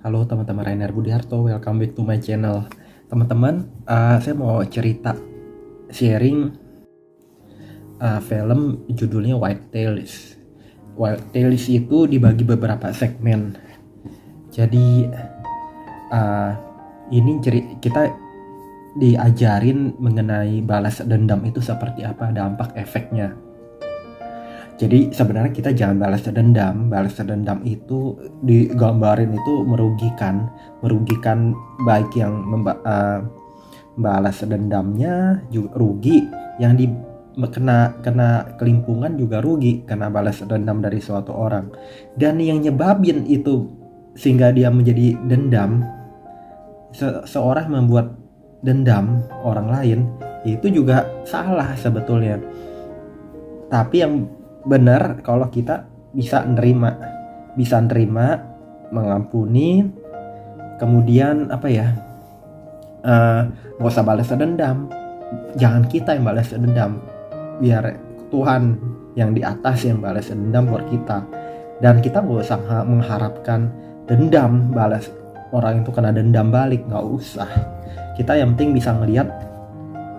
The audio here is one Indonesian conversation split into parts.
Halo teman-teman, Rainer Budiarto, welcome back to my channel. Teman-teman, saya mau cerita sharing film judulnya White Tails. White Tails itu dibagi beberapa segmen. Jadi ini kita diajarin mengenai balas dendam itu seperti apa, dampak efeknya. Jadi sebenarnya kita jangan balas dendam. Balas dendam itu digambarin itu merugikan baik yang balas dendamnya juga rugi, yang kena kelimpungan juga rugi karena balas dendam dari suatu orang. Dan yang nyebabin itu sehingga dia menjadi dendam, seorang membuat dendam orang lain itu juga salah sebetulnya. Tapi yang benar kalau kita bisa nerima, mengampuni, kemudian nggak usah balas dendam. Jangan kita yang balas dendam, biar Tuhan yang di atas yang balas dendam buat kita. Dan kita nggak usah mengharapkan dendam balas, orang itu kena dendam balik, nggak usah. Kita yang penting bisa ngelihat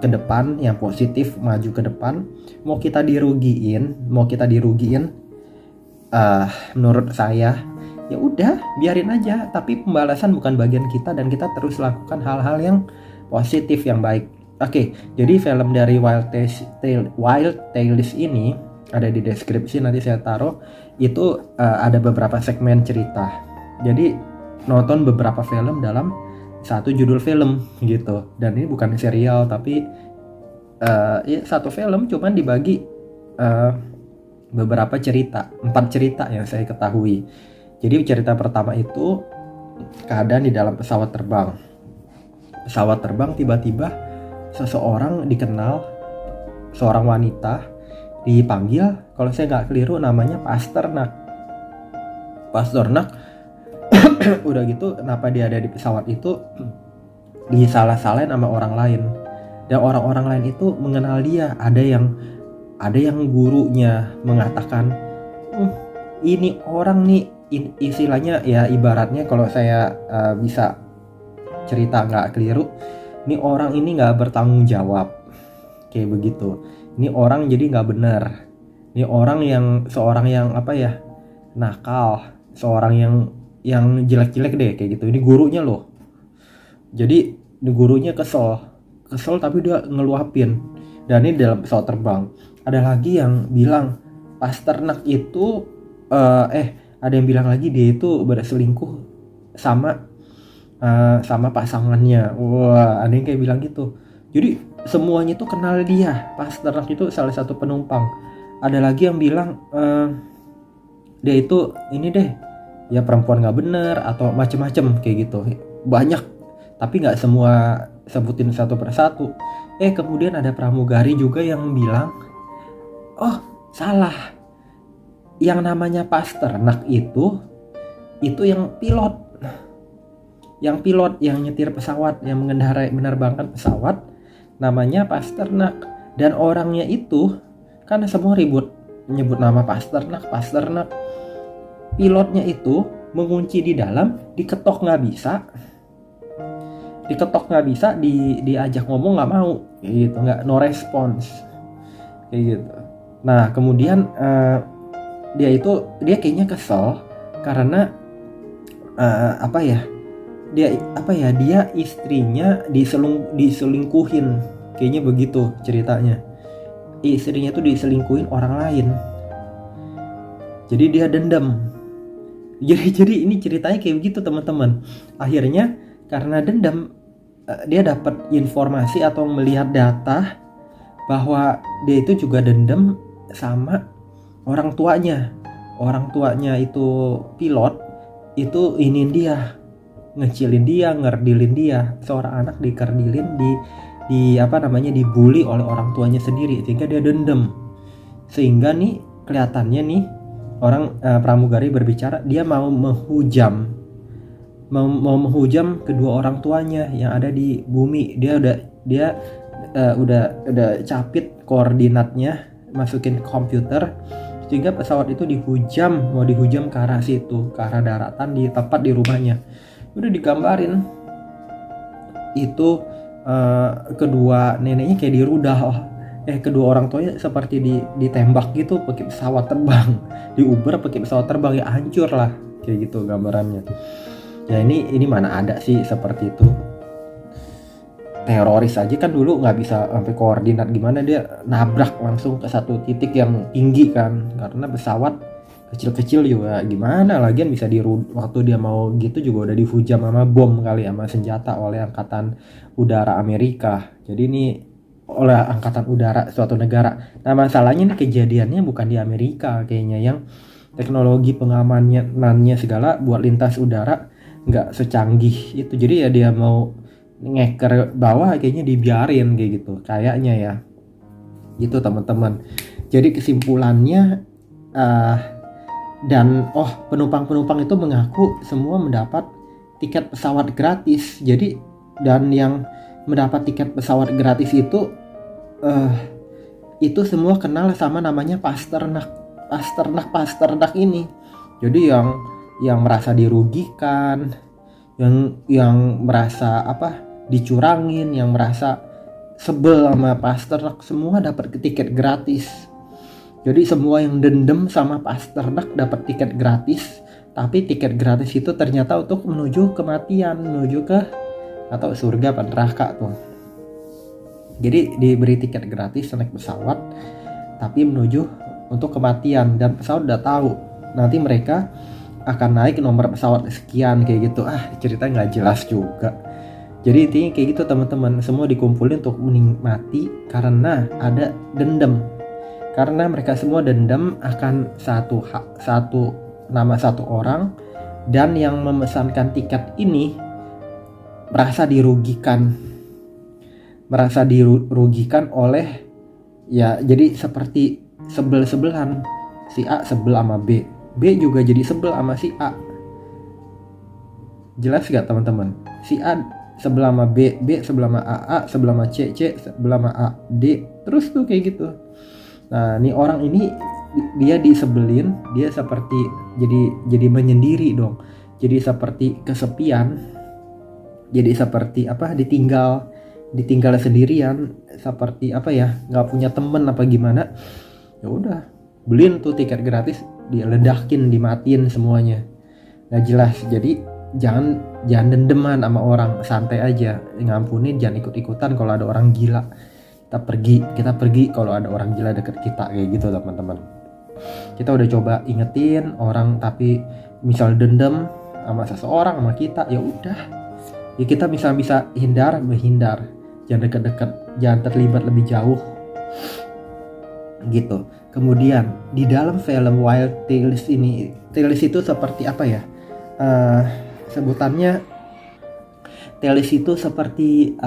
ke depan yang positif, maju ke depan. Mau kita dirugiin, menurut saya ya udah biarin aja, tapi pembalasan bukan bagian kita dan kita terus lakukan hal-hal yang positif, yang baik. Oke, jadi film dari Wild Tales ini ada di deskripsi, nanti saya taruh. Itu ada beberapa segmen cerita. Jadi nonton beberapa film dalam satu judul film gitu. Dan ini bukan serial, tapi ya satu film cuman dibagi beberapa cerita, 4 cerita yang saya ketahui. Jadi cerita pertama itu keadaan di dalam pesawat terbang. Tiba-tiba seseorang dikenal, seorang wanita dipanggil, kalau saya nggak keliru namanya Pasternak. Udah gitu kenapa dia ada di pesawat itu disalah-salahin sama orang lain, dan orang-orang lain itu mengenal dia. Ada yang gurunya mengatakan ini orang nih, istilahnya ya ibaratnya kalau saya bisa cerita nggak keliru, ini orang ini nggak bertanggung jawab, kayak begitu. Ini orang jadi nggak benar, ini orang yang seorang yang nakal, seorang yang jelek-jelek deh kayak gitu. Ini gurunya loh. Jadi ini gurunya kesel tapi dia ngeluapin. Dan ini dalam pesawat terbang. Ada lagi yang bilang Pasternak itu ada yang bilang lagi dia itu berselingkuh sama pasangannya. Wah, ada yang kayak bilang gitu. Jadi semuanya itu kenal dia. Pasternak itu salah satu penumpang. Ada lagi yang bilang dia itu ini deh, ya perempuan nggak bener atau macem-macem kayak gitu. Banyak, tapi nggak semua sebutin satu persatu. Kemudian ada pramugari juga yang bilang, oh salah, yang namanya Pasternak itu yang pilot yang nyetir pesawat, yang menerbangkan pesawat, namanya Pasternak. Dan orangnya itu kan semua ribut menyebut nama Pasternak. Pilotnya itu mengunci di dalam, diketok nggak bisa, diajak ngomong nggak mau, kayak gitu, no response, kayak gitu. Nah kemudian dia kayaknya kesel karena dia istrinya diselingkuhin, kayaknya begitu ceritanya. Istrinya tuh diselingkuhin orang lain, jadi dia dendam. Jadi ini ceritanya kayak begitu teman-teman. Akhirnya karena dendam, dia dapat informasi atau melihat data bahwa dia itu juga dendam sama orang tuanya. Orang tuanya itu pilot, itu ngecilin dia, ngerdilin dia. Seorang anak dikerdilin, dibully oleh orang tuanya sendiri, sehingga dia dendam. Sehingga nih kelihatannya nih orang pramugari berbicara, dia mau menghujam kedua orang tuanya yang ada di bumi. Dia udah capit koordinatnya, masukin komputer, sehingga pesawat itu mau dihujam ke arah situ, ke arah daratan, tepat di rumahnya. udah digambarin itu kedua neneknya kayak dirudal, kedua orang tuanya seperti ditembak gitu pakai pesawat terbang, diuber pakai pesawat terbang, ya hancur lah kayak gitu gambarannya. Ya ini mana ada sih seperti itu. Teroris aja kan dulu nggak bisa sampai koordinat gimana, dia nabrak langsung ke satu titik yang tinggi kan, karena pesawat kecil-kecil juga gimana, lagian bisa waktu dia mau gitu juga udah dihujam sama bom kali, sama senjata oleh angkatan udara Amerika. Jadi ini oleh angkatan udara suatu negara. Nah masalahnya nih kejadiannya bukan di Amerika kayaknya, yang teknologi pengamanannya segala buat lintas udara nggak secanggih itu. Jadi ya dia mau ngeker bawah kayaknya dibiarin kayak gitu kayaknya ya, gitu teman-teman. Jadi kesimpulannya dan penumpang-penumpang itu mengaku semua mendapat tiket pesawat gratis. Jadi dan yang mendapat tiket pesawat gratis itu semua kenal sama namanya Pasternak ini. Jadi yang merasa dirugikan, yang merasa dicurangin, yang merasa sebel sama Pasternak, semua dapat tiket gratis. Jadi semua yang dendam sama Pasternak dapat tiket gratis, tapi tiket gratis itu ternyata untuk menuju kematian, menuju ke atau surga apa neraka tuh. Jadi diberi tiket gratis naik pesawat, tapi menuju untuk kematian, dan pesawat udah tahu nanti mereka akan naik nomor pesawat sekian kayak gitu. Cerita nggak jelas juga. Jadi intinya kayak gitu teman-teman, semua dikumpulin untuk menikmati karena ada dendam. Karena mereka semua dendam akan satu nama satu orang, dan yang memesankan tiket ini merasa dirugikan oleh, ya jadi seperti sebel-sebelan. Si A sebel sama B juga jadi sebel sama si A. Jelas gak teman-teman? Si A sebelah sama B sebelah sama A sebelah sama C sebelah sama A, D, terus tuh kayak gitu. Nah, nih orang ini dia disebelin, dia seperti jadi menyendiri dong. Jadi seperti kesepian. Jadi seperti ditinggal sendirian, seperti nggak punya temen apa gimana. Ya udah, beliin tuh tiket gratis, diledakin, dimatiin semuanya. Nggak jelas. Jadi jangan dendeman sama orang, santai aja, ngampunin, jangan ikut-ikutan kalau ada orang gila. Kita pergi kalau ada orang gila deket kita kayak gitu teman-teman. Kita udah coba ingetin orang, tapi misal dendam sama seseorang sama kita, ya udah, ya kita bisa menghindar, jangan dekat-dekat, jangan terlibat lebih jauh gitu. Kemudian di dalam film Wild Tales ini, Tales itu seperti sebutannya Tales itu seperti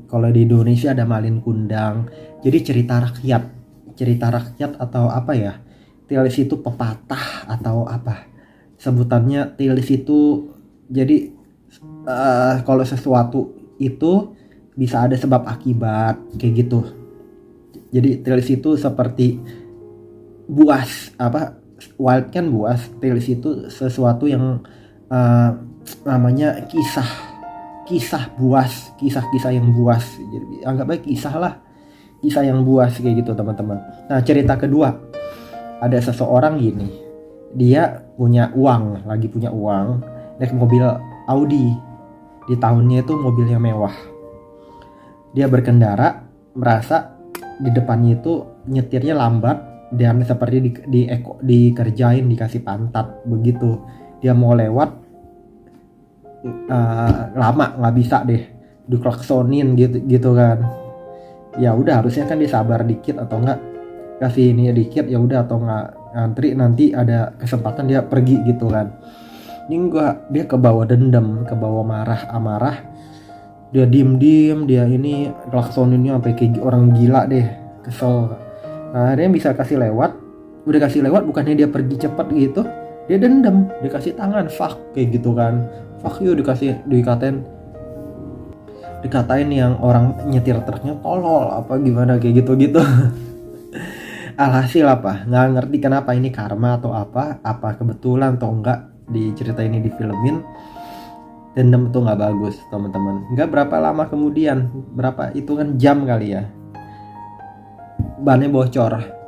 kalau di Indonesia ada Malin Kundang. Jadi cerita rakyat atau Tales itu pepatah atau sebutannya. Tales itu jadi kalau sesuatu itu bisa ada sebab akibat kayak gitu. Jadi Tales itu seperti buas, wild kan buas, Tales itu sesuatu yang namanya kisah buas, kisah yang buas. Jadi anggap aja kisah yang buas kayak gitu teman-teman. Nah, cerita kedua, ada seseorang gini, dia lagi punya uang, naik mobil Audi, di tahunnya itu mobilnya mewah. Dia berkendara, merasa di depannya itu nyetirnya lambat dan seperti dikerjain, dikasih pantat begitu. Dia mau lewat lama, nggak bisa deh, diklaksonin gitu kan. Ya udah, harusnya kan disabar dikit atau enggak kasih ini dikit, ya udah, atau enggak ngantri, nanti ada kesempatan dia pergi gitu kan. Ini enggak, dia kebawa dendam, kebawa amarah, dia diem, dia ini klaksoninnya sampai kayak orang gila deh, kesel. Nah, dia bisa kasih lewat, udah kasih lewat, bukannya dia pergi cepat gitu, dia dendam, dikasih tangan, fuck kayak gitu kan. Fuck you, dikatain yang orang nyetir truknya tolol apa gimana kayak gitu. Alhasil nggak ngerti kenapa ini karma atau apa kebetulan atau enggak, di cerita ini difilmin, dendam itu nggak bagus teman-teman. Nggak berapa lama kemudian, berapa hitungan jam kali ya, bannya bocor.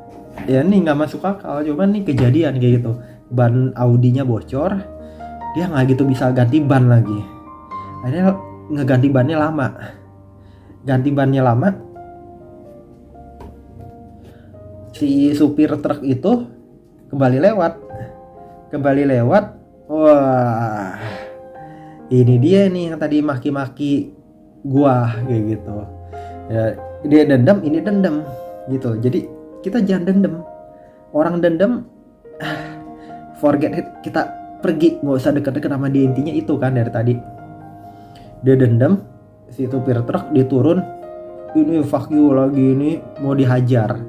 Ya ini nggak masuk akal, cuman nih kejadian kayak gitu. Ban Audinya bocor, dia nggak gitu bisa ganti ban lagi. Akhirnya ngeganti bannya lama. Ganti bannya lama, si supir truk itu kembali lewat. Wah, ini dia nih yang tadi maki-maki gua kayak gitu ya. Dia dendam, ini dendam gitu. Jadi kita jangan dendam. Orang dendam, forget it, kita pergi, nggak usah deket-deket sama dia. Intinya itu kan dari tadi. Dia dendam, si supir truk dia turun, ini fuck you lagi, ini mau dihajar.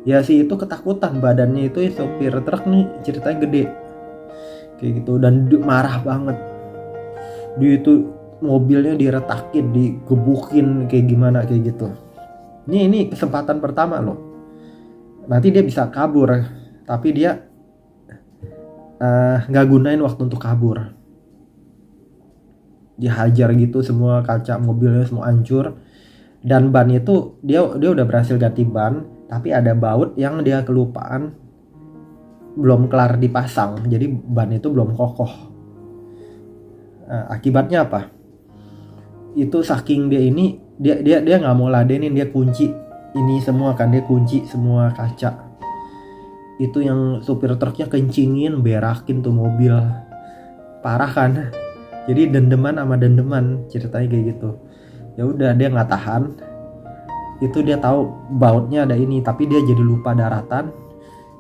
Ya si itu ketakutan, badannya itu supir truk nih ceritanya gede kayak gitu, dan marah banget. Dia itu mobilnya diretakin, digebukin kayak gimana kayak gitu. Ini kesempatan pertama loh. Nanti dia bisa kabur, tapi dia nggak gunain waktu untuk kabur. Dihajar gitu, semua kaca mobilnya semua hancur. Dan ban itu dia udah berhasil ganti ban, tapi ada baut yang dia kelupaan, belum kelar dipasang, jadi ban itu belum kokoh. Akibatnya apa? Itu saking dia nggak mau ladenin, dia kunci ini semua kan, dia kunci semua kaca. Itu yang supir truknya kencingin, berakin tuh mobil, parah kan. Jadi dendeman sama dendeman ceritanya kayak gitu. Ya udah, dia nggak tahan. Itu dia tahu bautnya ada ini, tapi dia jadi lupa daratan.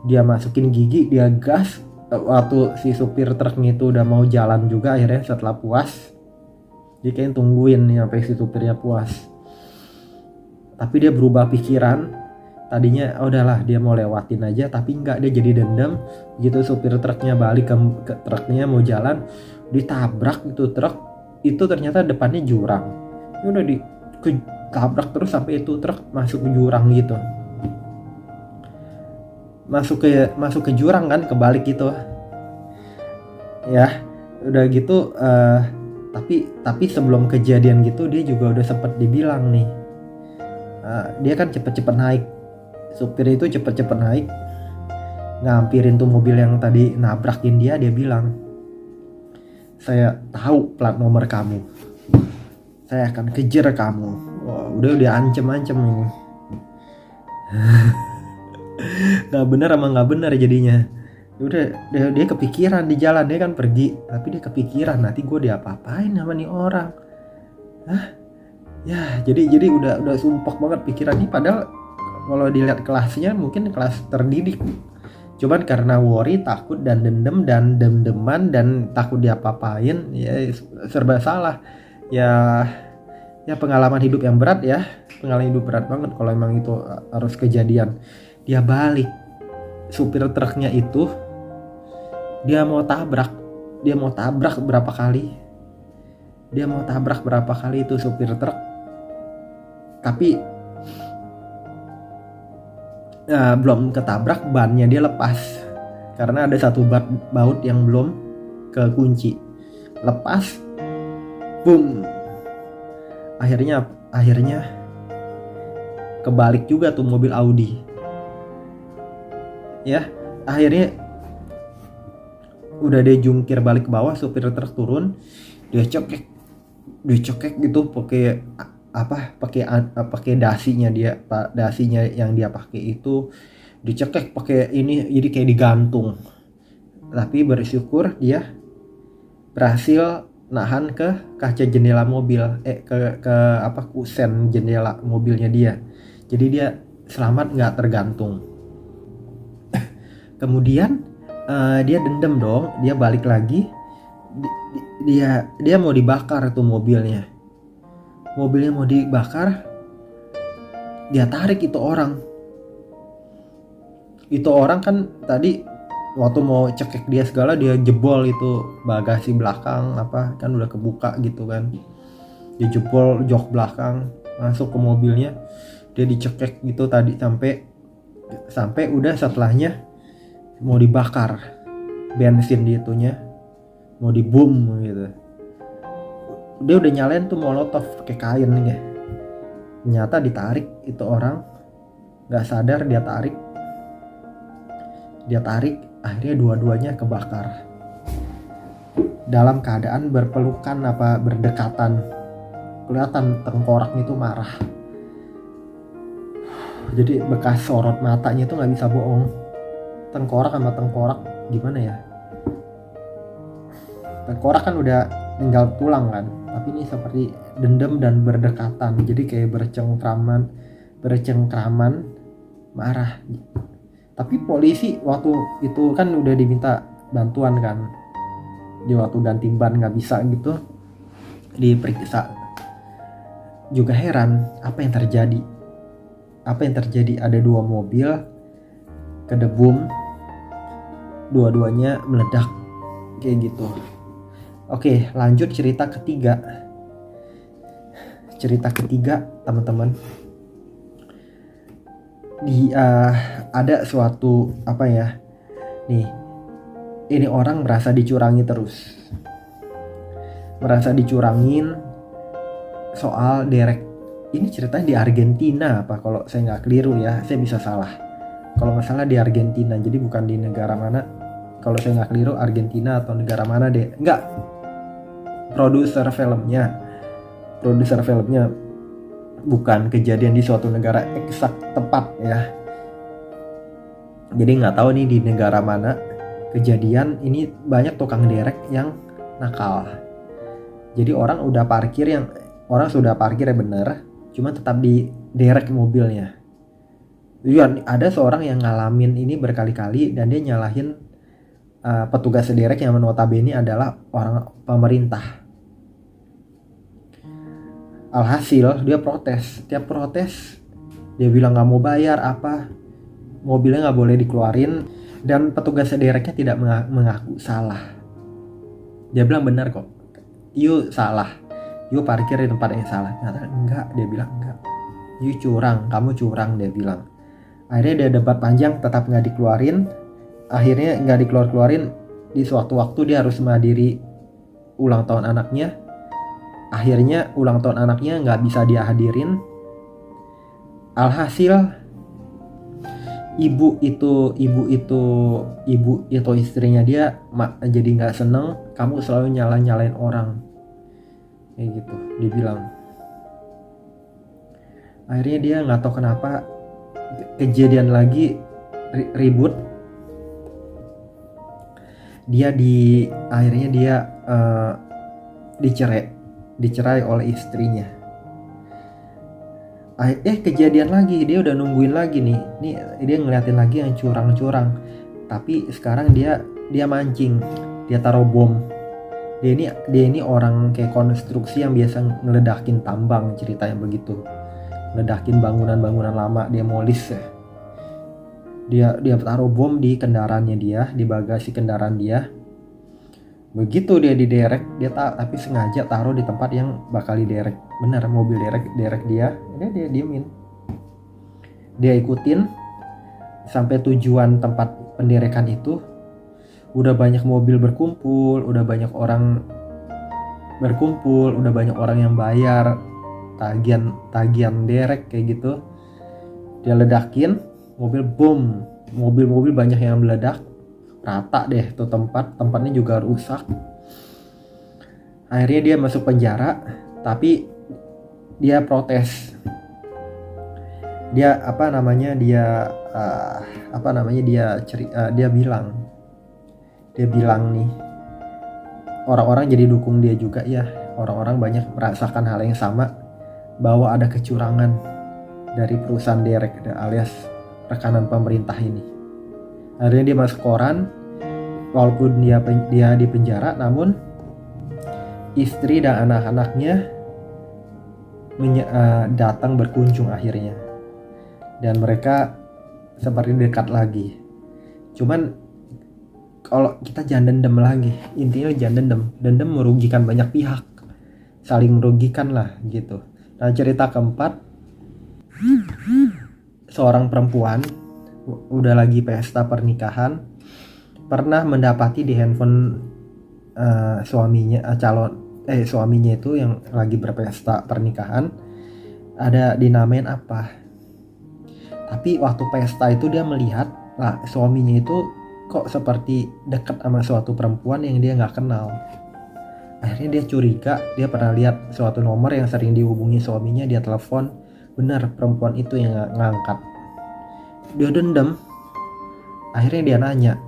Dia masukin gigi, dia gas. Waktu si supir truknya itu udah mau jalan juga, akhirnya setelah puas, dia kayak tungguin nih sampai si supirnya puas. Tapi dia berubah pikiran. Tadinya udahlah dia mau lewatin aja, tapi enggak, dia jadi dendam. Gitu supir truknya balik ke truknya mau jalan, ditabrak itu truk. Itu ternyata depannya jurang. Ya udah ditabrak terus sampai itu truk masuk ke jurang gitu. Masuk ke jurang kan, kebalik gitu. Ya, udah gitu tapi sebelum kejadian gitu dia juga udah sempet dibilang nih. Dia kan cepet-cepet naik. Supir itu cepet-cepet naik, ngampirin tuh mobil yang tadi nabrakin dia bilang, "Saya tahu plat nomor kamu. Saya akan kejar kamu." Wah, udah ancem-ancem ini. Nggak benar jadinya. Udah dia kepikiran di jalan, dia kan pergi, tapi dia kepikiran nanti gue diapa-apain sama nih orang. Ya jadi udah sumpah banget pikiran ini. Padahal kalau dilihat kelasnya mungkin kelas terdidik, cuman karena worry, takut, dan dendam dan dem-deman dan takut diapa-apain, ya serba salah. Ya pengalaman hidup yang berat ya, pengalaman hidup berat banget kalau emang itu harus kejadian. Dia balik, supir truknya itu dia mau tabrak berapa kali. Dia mau tabrak berapa kali itu supir truk, tapi belum ketabrak, bannya dia lepas karena ada satu baut yang belum kekunci. Lepas, boom. Akhirnya kebalik juga tuh mobil Audi. Ya, akhirnya udah dia jungkir balik ke bawah, supir truk turun, dia cekek gitu pakai dasinya yang dia pakai itu dicekek pakai ini, jadi kayak digantung. Tapi bersyukur dia berhasil nahan ke kaca jendela mobil, ke kusen jendela mobilnya dia. Jadi dia selamat, nggak tergantung. Kemudian dia dendam dong, dia balik lagi, dia mau dibakar tuh mobilnya mau dibakar. Dia tarik itu orang kan tadi waktu mau cekek dia segala, dia jebol itu bagasi belakang kan udah kebuka gitu kan, dia jebol jok belakang masuk ke mobilnya, dia dicekek gitu tadi sampai udah setelahnya mau dibakar bensin di itunya, mau dibom gitu. Dia udah nyalain tuh molotov pakai kain nih. Ternyata ditarik itu orang, nggak sadar dia tarik, akhirnya dua-duanya kebakar dalam keadaan berpelukan apa berdekatan. Kelihatan tengkoraknya itu marah, jadi bekas sorot matanya itu nggak bisa bohong. Tengkorak sama tengkorak gimana ya, tengkorak kan udah tinggal tulang kan, tapi ini seperti dendam dan berdekatan, jadi kayak bercengkraman marah. Tapi polisi waktu itu kan udah diminta bantuan kan, di waktu ganti ban nggak bisa gitu, diperiksa juga. Heran apa yang terjadi, ada 2 mobil kedebum, dua-duanya meledak kayak gitu. Oke, lanjut cerita ketiga teman-teman. Ada suatu apa ya nih, ini orang merasa dicurangin soal derek. Ini ceritanya di Argentina apa, kalau saya nggak keliru ya, saya bisa salah kalau nggak salah di Argentina, jadi bukan di negara mana. Kalau saya nggak keliru Argentina atau negara mana deh, nggak, produser filmnya bukan kejadian di suatu negara eksak tepat ya. Jadi nggak tahu nih di negara mana kejadian ini. Banyak tukang derek yang nakal. Jadi orang sudah parkir ya bener, cuma tetap di derek mobilnya. Iya, ada seorang yang ngalamin ini berkali-kali dan dia nyalahin petugas derek yang notabene adalah orang pemerintah. Alhasil dia protes. Tiap protes dia bilang nggak mau bayar apa, mobilnya nggak boleh dikeluarin, dan petugas dereknya tidak mengaku salah. Dia bilang benar kok, you salah, you parkir di tempat yang salah. Ternyata enggak, dia bilang enggak, you kamu curang, dia bilang. Akhirnya dia debat panjang, tetap nggak dikeluarin. Akhirnya nggak dikeluarin. Di suatu waktu dia harus menghadiri ulang tahun anaknya. Akhirnya ulang tahun anaknya nggak bisa dia hadirin. Alhasil ibu itu istrinya dia jadi nggak seneng, kamu selalu nyalain orang kayak gitu dibilang. Akhirnya dia nggak tahu kenapa kejadian lagi ribut. Akhirnya dia dicerai oleh istrinya. Kejadian lagi, dia udah nungguin lagi nih dia ngeliatin lagi yang curang-curang, tapi sekarang dia mancing, dia taruh bom. Dia ini orang kayak konstruksi yang biasa ngeledakin tambang, ceritanya begitu, ngeledakin bangunan lama, dia molis ya. Dia taruh bom di kendaraannya dia, di bagasi kendaraan dia. Begitu dia diderek, tapi sengaja taruh di tempat yang bakal diderek. Benar, mobil derek dia diemin. Dia ikutin sampai tujuan tempat penderekan itu. Udah banyak mobil berkumpul, udah banyak orang yang bayar tagihan derek kayak gitu. Dia ledakin mobil, bom, mobil banyak yang meledak. Rata deh tuh tempatnya juga rusak. Akhirnya dia masuk penjara, tapi dia protes. Dia bilang nih, orang-orang jadi dukung dia juga ya. Orang-orang banyak merasakan hal yang sama, bahwa ada kecurangan dari perusahaan derek alias rekanan pemerintah ini. Akhirnya dia masuk koran, walaupun dia di penjara, namun istri dan anak-anaknya datang berkunjung akhirnya, dan mereka seperti dekat lagi. Cuman kalau kita jangan dendam lagi, intinya jangan dendam merugikan banyak pihak, saling merugikan lah gitu. Nah, cerita keempat, seorang perempuan udah lagi pesta pernikahan, pernah mendapati di handphone suaminya itu yang lagi berpesta pernikahan, ada dinamain apa. Tapi waktu pesta itu dia melihat lah suaminya itu kok seperti dekat sama suatu perempuan yang dia nggak kenal. Akhirnya dia curiga, dia pernah lihat suatu nomor yang sering dihubungi suaminya, dia telepon, benar perempuan itu yang ngangkat. Dia dendam. Akhirnya dia nanya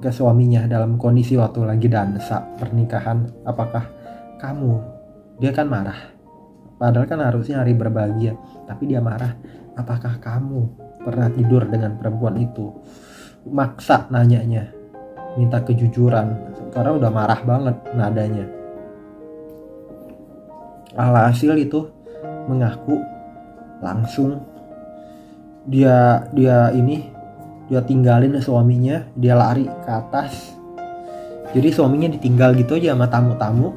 ke suaminya dalam kondisi waktu lagi dansa pernikahan, apakah kamu? Dia kan marah. Padahal kan harusnya hari berbahagia, tapi dia marah. Apakah kamu pernah tidur dengan perempuan itu? Maksa nanyanya, minta kejujuran karena udah marah banget nadanya. Alhasil itu mengaku langsung dia tinggalin suaminya, dia lari ke atas. Jadi suaminya ditinggal gitu aja sama tamu-tamu.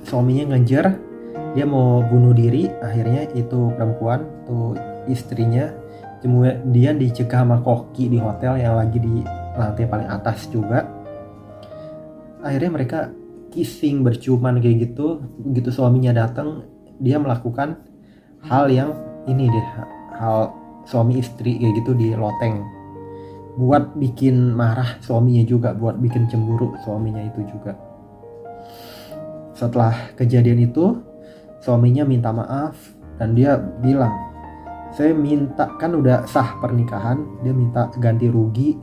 Suaminya ngejar, dia mau bunuh diri. Akhirnya itu perempuan, tuh istrinya, kemudian dicegah sama koki di hotel yang lagi di lantai paling atas juga. Akhirnya mereka kissing, berciuman kayak gitu. Begitu suaminya datang, dia melakukan hal yang ini deh, hal suami istri kayak gitu di loteng, buat bikin marah suaminya juga, buat bikin cemburu suaminya itu juga. Setelah kejadian itu suaminya minta maaf dan dia bilang, saya minta, kan udah sah pernikahan, dia minta ganti rugi.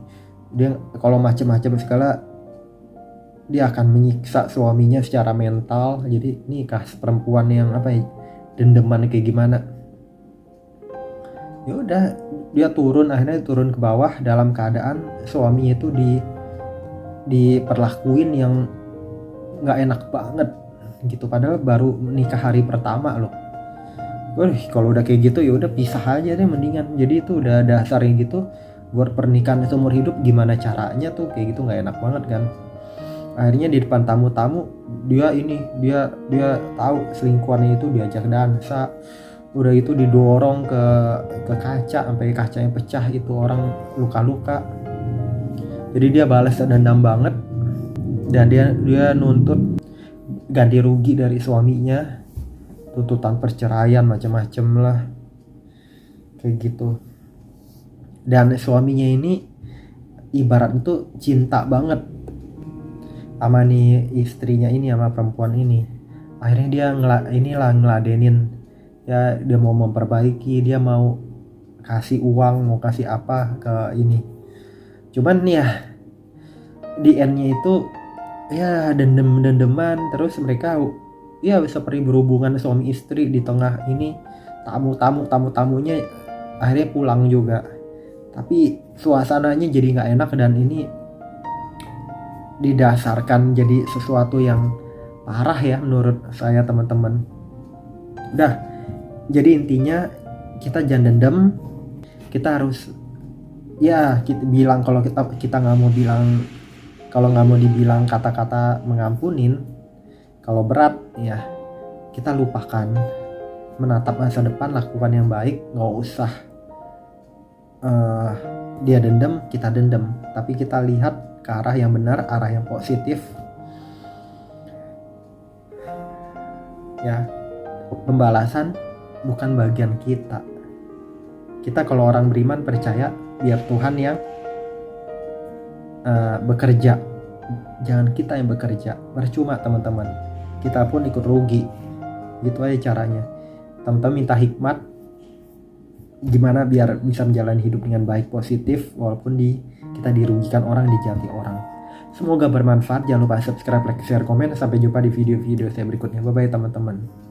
Dia kalau macam-macam segala, dia akan menyiksa suaminya secara mental. Jadi ini khas perempuan yang dendeman kayak gimana. Ya udah, dia akhirnya turun ke bawah dalam keadaan suaminya itu diperlakuin yang nggak enak banget gitu, padahal baru nikah hari pertama loh. Kalau udah kayak gitu ya udah pisah aja deh mendingan. Jadi itu udah dasarnya gitu, buat pernikahan seumur hidup gimana caranya tuh kayak gitu, nggak enak banget kan. Akhirnya di depan tamu-tamu dia tahu selingkuhannya itu, diajak dansa. Udah itu didorong ke kaca sampai kacanya pecah, itu orang luka-luka. Jadi dia balas dendam banget dan dia nuntut ganti rugi dari suaminya, tuntutan perceraian macam-macam lah kayak gitu. Dan suaminya ini ibarat itu cinta banget sama nih istrinya ini, sama perempuan ini. Akhirnya dia ngeladenin ya, dia mau memperbaiki, dia mau kasih uang, mau kasih apa ke ini. Cuman ya di endnya itu ya dendeman, terus mereka ya seperti berhubungan suami istri di tengah ini. Tamunya akhirnya pulang juga, tapi suasananya jadi nggak enak dan ini didasarkan jadi sesuatu yang parah ya menurut saya teman-teman. Udah, jadi intinya kita jangan dendam, kita harus kita bilang kalau kita nggak mau bilang, kalau nggak mau dibilang kata-kata mengampunin, kalau berat ya kita lupakan, menatap masa depan, lakukan yang baik, nggak usah dia dendam, kita dendam, tapi kita lihat ke arah yang benar, arah yang positif ya. Pembalasan bukan bagian kita. Kita kalau orang beriman percaya biar Tuhan yang bekerja, jangan kita yang bekerja. Percuma teman-teman, kita pun ikut rugi. Gitu aja caranya. Teman-teman minta hikmat gimana biar bisa menjalani hidup dengan baik, positif, walaupun kita dirugikan orang, dijati orang. Semoga bermanfaat. Jangan lupa subscribe, like, share, komen. Sampai jumpa di video-video saya berikutnya. Bye bye teman-teman.